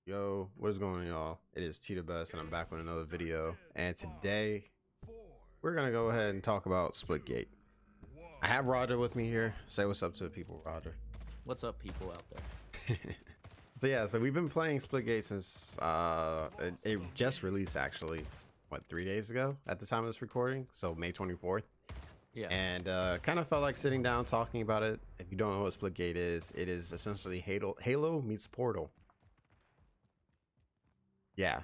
Yo, what is going on, y'all? It is T the Best, and I'm back with another video. And today, we're gonna go ahead and talk about Splitgate. I have Roger with me here. Say what's up to the people, Roger. What's up, people out there? So we've been playing Splitgate since it just released, actually, what, 3 days ago at the time of this recording, so May 24th. Yeah. And kind of felt like sitting down talking about it. If you don't know what Splitgate is, it is essentially Halo meets Portal. Yeah,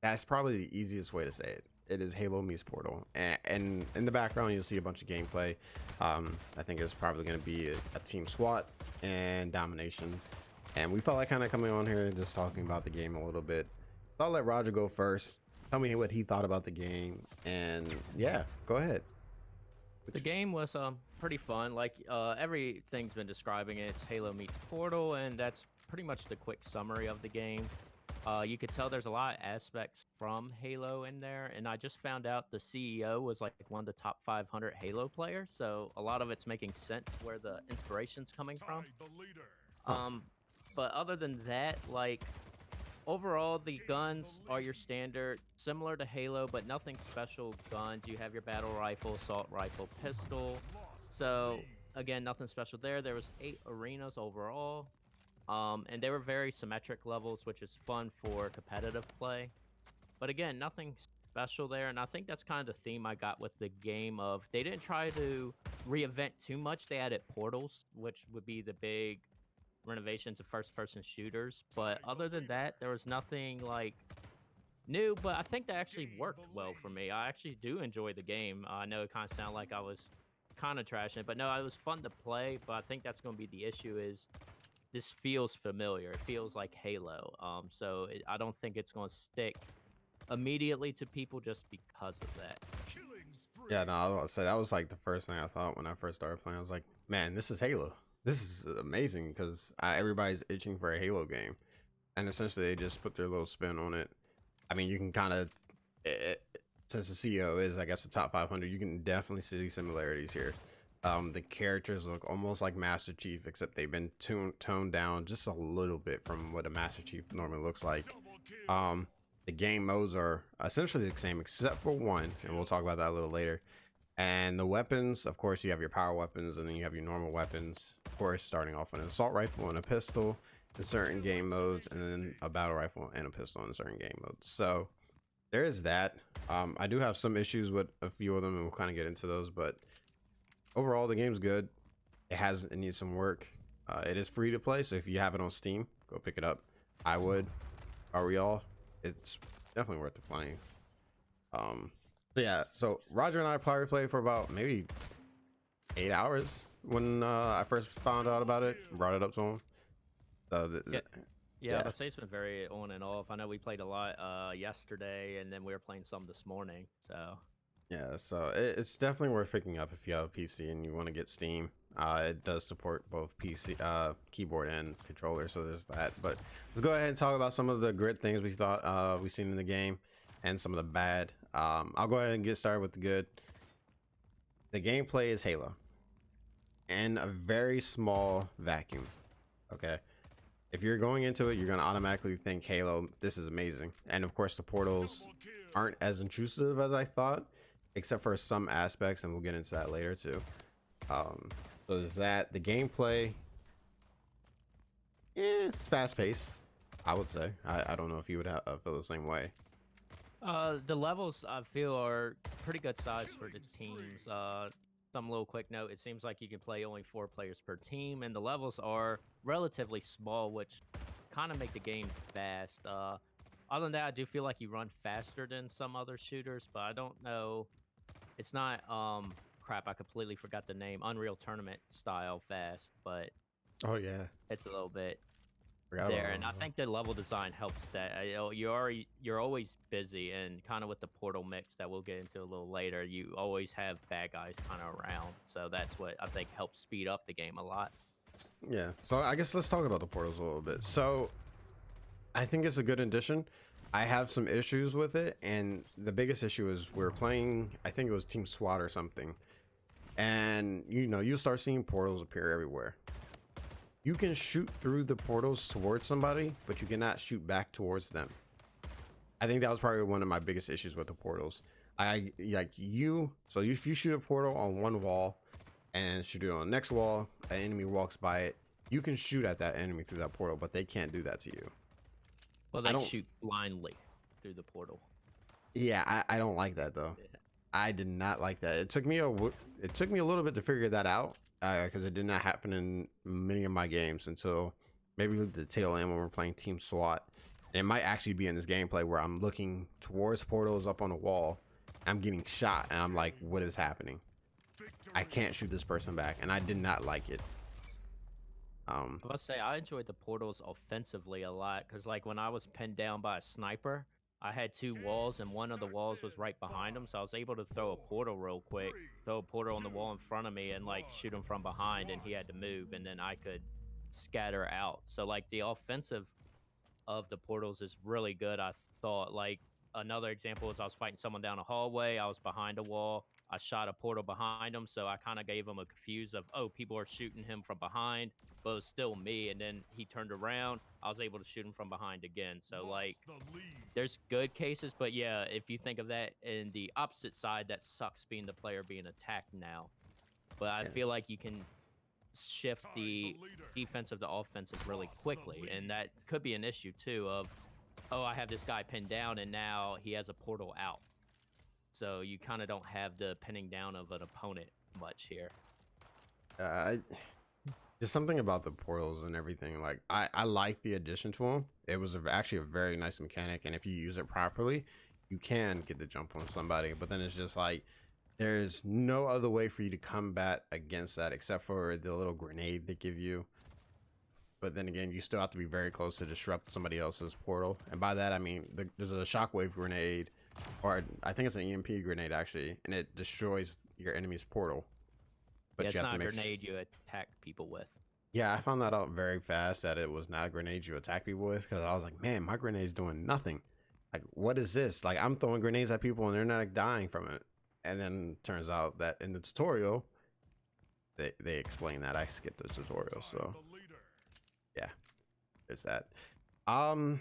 that's probably the easiest way to say it. It is Halo meets Portal, and in the background you'll see a bunch of gameplay. I think it's probably going to be a team SWAT and domination, and we felt like kind of coming on here and just talking about the game a little bit. So I'll let Roger go first. Tell me what he thought about the game, and yeah, go ahead. The game was pretty fun. Like everything's been describing it. It's Halo meets Portal, and that's pretty much the quick summary of the game. You could tell there's a lot of aspects from Halo in there, and I just found out the CEO was like one of the top 500 Halo players, so a lot of it's making sense where the inspiration's coming from. But other than that, like overall, the guns are your standard, similar to Halo, but nothing special guns. You have your battle rifle, assault rifle, pistol. So again, nothing special there. There was 8 arenas overall. And they were very symmetric levels, which is fun for competitive play. But again, nothing special there. And I think that's kind of the theme I got with the game of they didn't try to reinvent too much. They added portals, which would be the big renovation to first-person shooters. But other than that, there was nothing like new. But I think that actually worked well for me. I actually do enjoy the game. I know it kind of sounded like I was kind of trashing it, but no, it was fun to play. But I think that's going to be the issue is this feels familiar. It feels like Halo. I don't think it's going to stick immediately to people just because of that. Yeah, no, I was about to say that was like the first thing I thought when I first started playing. I was like, man, this is Halo. This is amazing because everybody's itching for a Halo game, and essentially they just put their little spin on it. I mean, you can kind of, since the CEO is, I guess, the top 500, you can definitely see similarities here. The characters look almost like Master Chief, except they've been toned down just a little bit from what a Master Chief normally looks like. The game modes are essentially the same except for one, and we'll talk about that a little later. And the weapons, of course, you have your power weapons, and then you have your normal weapons. Of course, starting off with an assault rifle and a pistol in certain game modes, and then a battle rifle and a pistol in certain game modes. So there is that. I do have some issues with a few of them, and we'll kind of get into those, but overall the game's good. It needs some work. It is free to play, so if you have it on Steam, go pick it up. I would. Are we all? It's definitely worth the playing. So Roger and I probably played for about maybe 8 hours when I first found out about it, brought it up to him. Yeah, I'd say it's been very on and off. I know we played a lot yesterday, and then we were playing some this morning. So it's definitely worth picking up if you have a PC and you want to get Steam. It does support both PC, keyboard and controller, so there's that. But let's go ahead and talk about some of the good things we thought we've seen in the game and some of the bad. I'll go ahead and get started with the good. The gameplay is Halo in a very small vacuum. Okay, if you're going into it, you're going to automatically think Halo, this is amazing. And of course the portals aren't as intrusive as I thought, except for some aspects, and we'll get into that later too. So there's that. The gameplay, it's fast paced, I would say. I don't know if you would feel the same way. The levels I feel are pretty good size for the teams. Some little quick note, it seems like you can play only 4 players per team, and the levels are relatively small, which kind of make the game fast. Other than that, I do feel like you run faster than some other shooters, but I don't know. It's not, crap, I completely forgot the name. Unreal Tournament style fast, but Oh yeah, it's a little bit forgot there. about And I think the level design helps that. You're always busy, and kind of with the portal mix that we'll get into a little later, you always have bad guys kind of around. So that's what I think helps speed up the game a lot. Yeah, so I guess let's talk about the portals a little bit. So I think it's a good addition. I have some issues with it, and the biggest issue is we're playing, I think it was Team SWAT or something, and you start seeing portals appear everywhere. You can shoot through the portals towards somebody, but you cannot shoot back towards them. I think that was probably one of my biggest issues with the portals. So if you shoot a portal on one wall and shoot it on the next wall, an enemy walks by it, you can shoot at that enemy through that portal, but they can't do that to you. Well, they shoot blindly through the portal. Yeah, I don't like that though. Yeah. I did not like that. It took me a little bit to figure that out because it did not happen in many of my games until maybe the tail end when we're playing Team SWAT. And it might actually be in this gameplay where I'm looking towards portals up on a wall, I'm getting shot, and I'm like, what is happening? I can't shoot this person back, and I did not like it. I must say I enjoyed the portals offensively a lot because like when I was pinned down by a sniper, I had 2 walls and one of the walls was right behind him, so I was able to throw a portal real quick, throw a portal on the wall in front of me and like shoot him from behind, and he had to move, and then I could scatter out. So like the offensive of the portals is really good. I thought like another example is I was fighting someone down a hallway, I was behind a wall, I shot a portal behind him, so I kind of gave him a confuse of, oh, people are shooting him from behind, but it was still me, and then he turned around, I was able to shoot him from behind again. So like there's good cases, but yeah, if you think of that in the opposite side, that sucks being the player being attacked now. But I feel like you can shift the defensive to offensive really quickly, and that could be an issue too of, oh, I have this guy pinned down and now he has a portal out, so you kind of don't have the pinning down of an opponent much here. Just something about the portals and everything, like I like the addition to them. It was actually a very nice mechanic, and if you use it properly, you can get the jump on somebody. But then it's just like there's no other way for you to combat against that except for the little grenade they give you. But then again, you still have to be very close to disrupt somebody else's portal, and by that I mean there's a shockwave grenade, or I think it's an EMP grenade actually, and it destroys your enemy's portal. But yeah, it's you have not to a grenade you attack people with. Yeah, I found that out very fast that it was not a grenade you attack people with, because I was like, man, my grenade's doing nothing. Like, what is this? Like, I'm throwing grenades at people and they're not like, dying from it. And then turns out that in the tutorial, they explain that. I skipped the tutorial, so yeah, there's that. So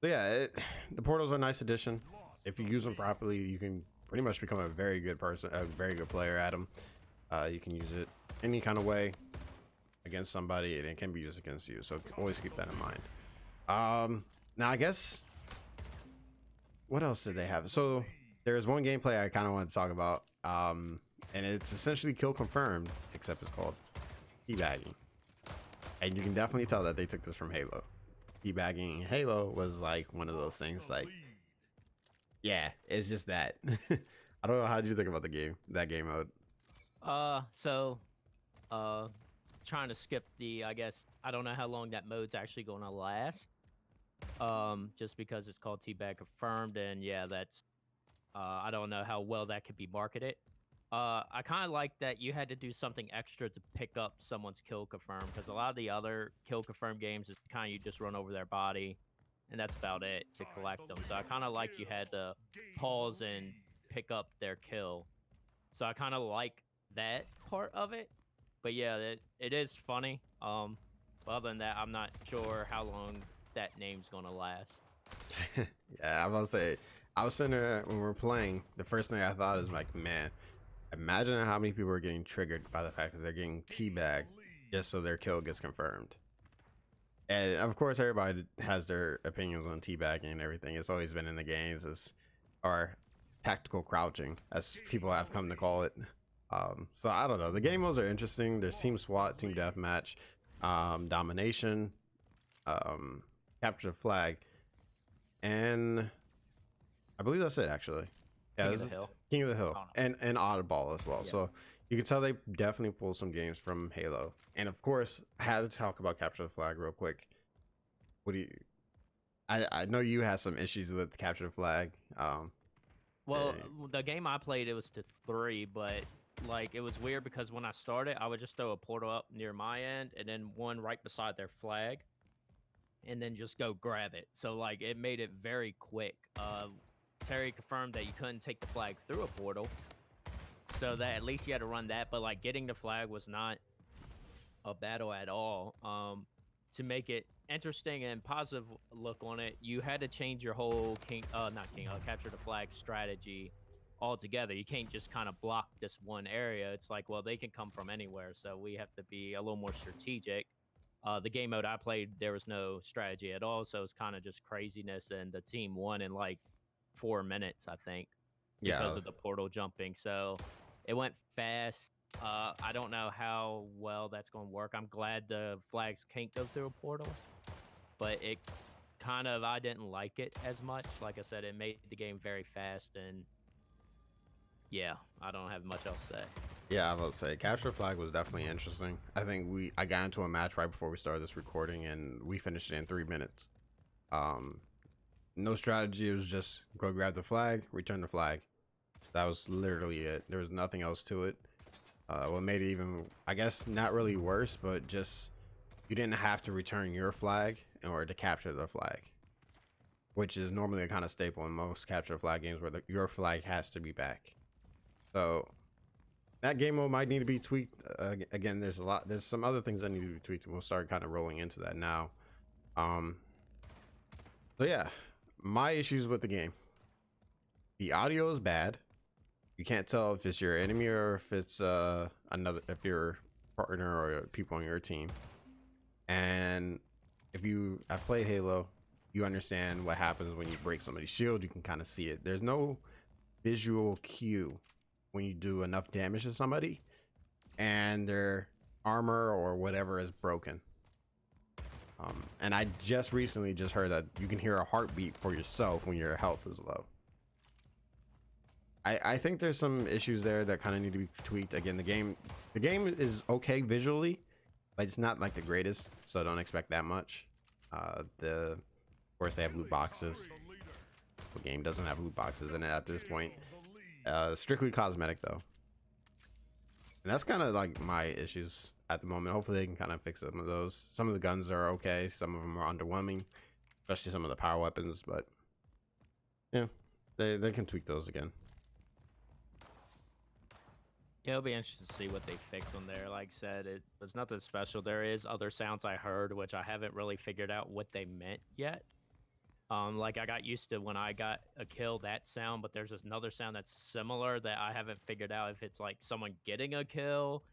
yeah, the portals are a nice addition. If you use them properly, you can pretty much become a very good person, a very good player at them. You can use it any kind of way against somebody, and it can be used against you, so always keep that in mind. Now I guess what else did they have? So there's one gameplay I kind of want to talk about, and it's essentially kill confirmed, except it's called teabagging, and you can definitely tell that they took this from Halo. Teabagging in Halo was like one of those things, like, yeah, it's just that. I don't know, how did you think about the game, that game mode? Trying to skip the, I guess, I don't know how long that mode's actually going to last. Just because it's called Teabag Confirmed, and yeah, that's, I don't know how well that could be marketed. I kind of like that you had to do something extra to pick up someone's kill confirm, because a lot of the other kill confirm games is kind of you just run over their body, and that's about it to collect them. So I kind of like you had to pause and pick up their kill. So I kind of like that part of it. But yeah, it is funny. But other than that, I'm not sure how long that name's gonna last. Yeah, I was about to say, I was sitting there when we were playing, the first thing I thought is like, man, imagine how many people are getting triggered by the fact that they're getting teabagged just so their kill gets confirmed. And of course, everybody has their opinions on teabagging and everything. It's always been in the games, or tactical crouching, as people have come to call it. So I don't know. The game modes are interesting. There's Team SWAT, Team Deathmatch, Domination, Capture the Flag, and I believe that's it actually. Yeah, King of the Hill. King of the Hill, and Oddball as well. Yeah. So you can tell they definitely pulled some games from Halo. And of course, I had to talk about Capture the Flag real quick. What do you? I know you had some issues with Capture the Flag. Well, the game I played, it was to 3, but like it was weird because when I started, I would just throw a portal up near my end and then one right beside their flag, and then just go grab it. So like it made it very quick. Terry confirmed that you couldn't take the flag through a portal, so that at least you had to run that. But like getting the flag was not a battle at all. To make it interesting and positive look on it, you had to change your whole capture the flag strategy altogether. You can't just kind of block this one area. It's like, well, they can come from anywhere, so we have to be a little more strategic. The game mode I played, there was no strategy at all, so it's kind of just craziness, and the team won in like 4 minutes, I think, because Yeah, of the portal jumping. So it went fast. I don't know how well that's going to work. I'm glad the flags can't go through a portal, but it kind of, I didn't like it as much. Like I said, it made the game very fast, and yeah, I don't have much else to say. yeah, I will say capture flag was definitely interesting. I think I got into a match right before we started this recording, and we finished it in 3 minutes. Um, no strategy. It was just go grab the flag, return the flag. That was literally it. There was nothing else to it. What made it even, I guess, not really worse, but just you didn't have to return your flag in order to capture the flag, which is normally a kind of staple in most capture the flag games where your flag has to be back. So that game mode might need to be tweaked. Again, there's some other things that need to be tweaked, and we'll start kind of rolling into that now. Um, so yeah, my issues with the game. The audio is bad. You can't tell if it's your enemy or if it's if your partner or people on your team. And if you have played Halo, you understand what happens when you break somebody's shield. You can kind of see it. There's no visual cue when you do enough damage to somebody and their armor or whatever is broken. And I just recently heard that you can hear a heartbeat for yourself when your health is low. I think there's some issues there that kind of need to be tweaked. Again, the game is okay visually, but it's not like the greatest, so don't expect that much. Of course they have loot boxes. The game doesn't have loot boxes in it at this point. Strictly cosmetic though, and that's kind of like my issues at the moment. Hopefully they can kind of fix some of those. Some of the guns are okay, some of them are underwhelming, especially some of the power weapons, but yeah, they can tweak those again. Yeah, it'll be interesting to see what they fix on there. Like I said, it was nothing special. There is other sounds I heard, which I haven't really figured out what they meant yet. Like I got used to when I got a kill, that sound, but there's another sound that's similar that I haven't figured out if it's like someone getting a kill,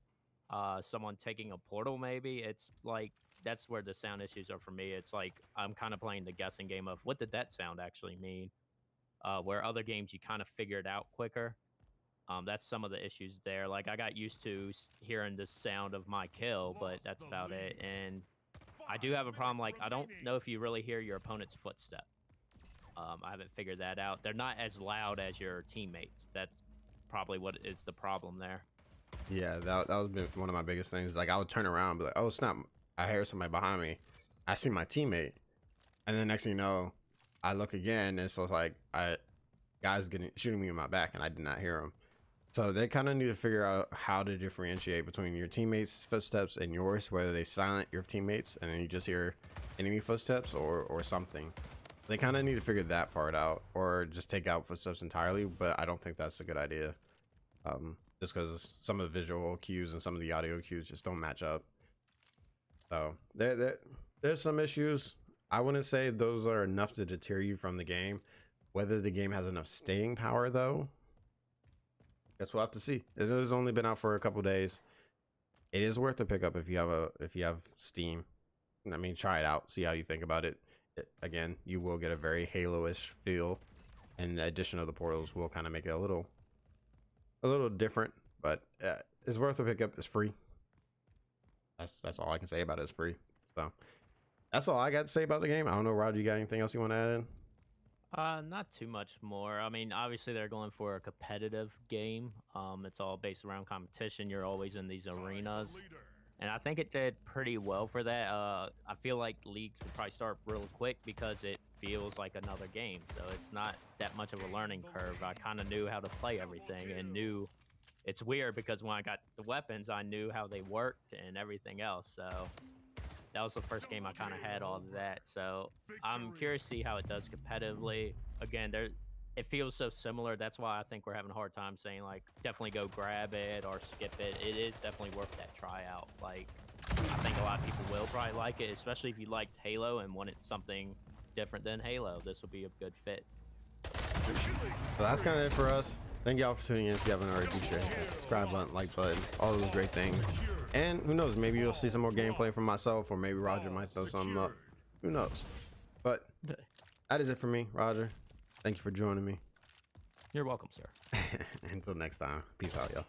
someone taking a portal maybe. It's like that's where the sound issues are for me. It's like I'm kind of playing the guessing game of what did that sound actually mean? Where other games you kind of figure it out quicker. That's some of the issues there. Like I got used to hearing the sound of my kill, but that's about it. And I do have a problem. Like I don't know if you really hear your opponent's footstep. I haven't figured that out. They're not as loud as your teammates. That's probably what is the problem there. Yeah, that was been one of my biggest things. Like I would turn around and be like, oh snap, I hear somebody behind me. I see my teammate, and then next thing you know, I look again, and so it's like guys shooting me in my back, and I did not hear him. So they kind of need to figure out how to differentiate between your teammates' footsteps and yours, whether they silent your teammates and then you just hear enemy footsteps or something. They kind of need to figure that part out, or just take out footsteps entirely. But I don't think that's a good idea, just because some of the visual cues and some of the audio cues just don't match up. So there's some issues. I wouldn't say those are enough to deter you from the game. Whether the game has enough staying power, though, guess we'll have to see. It has only been out for a couple days. It is worth a pickup if you have Steam. I mean, try it out, see how you think about it. Again, you will get a very Halo-ish feel, and the addition of the portals will kind of make it a little different. But it's worth a pickup. It's free. That's all I can say about it. It's free. So that's all I got to say about the game. I don't know, Roger, you got anything else you want to add in? Not too much more. I mean, obviously they're going for a competitive game. It's all based around competition. You're always in these arenas, and I think it did pretty well for that. I feel like leagues will probably start real quick because it feels like another game, so it's not that much of a learning curve. I kind of knew how to play everything and knew. It's weird because when I got the weapons, I knew how they worked and everything else. So that was the first game I kind of had all of that. So I'm curious to see how it does competitively. Again, it feels so similar. That's why I think we're having a hard time saying like definitely go grab it or skip it. It is definitely worth that tryout. Like I think a lot of people will probably like it, especially if you liked Halo and wanted something different than Halo. This will be a good fit. So that's kind of it for us. Thank y'all for tuning in. If you haven't already, be sure to hit that subscribe button, like button, all those great things. And who knows, maybe you'll see some more gameplay from myself, or maybe Roger might throw something up. Who knows? But that is it for me, Roger. Thank you for joining me. You're welcome, sir. Until next time, peace out, y'all.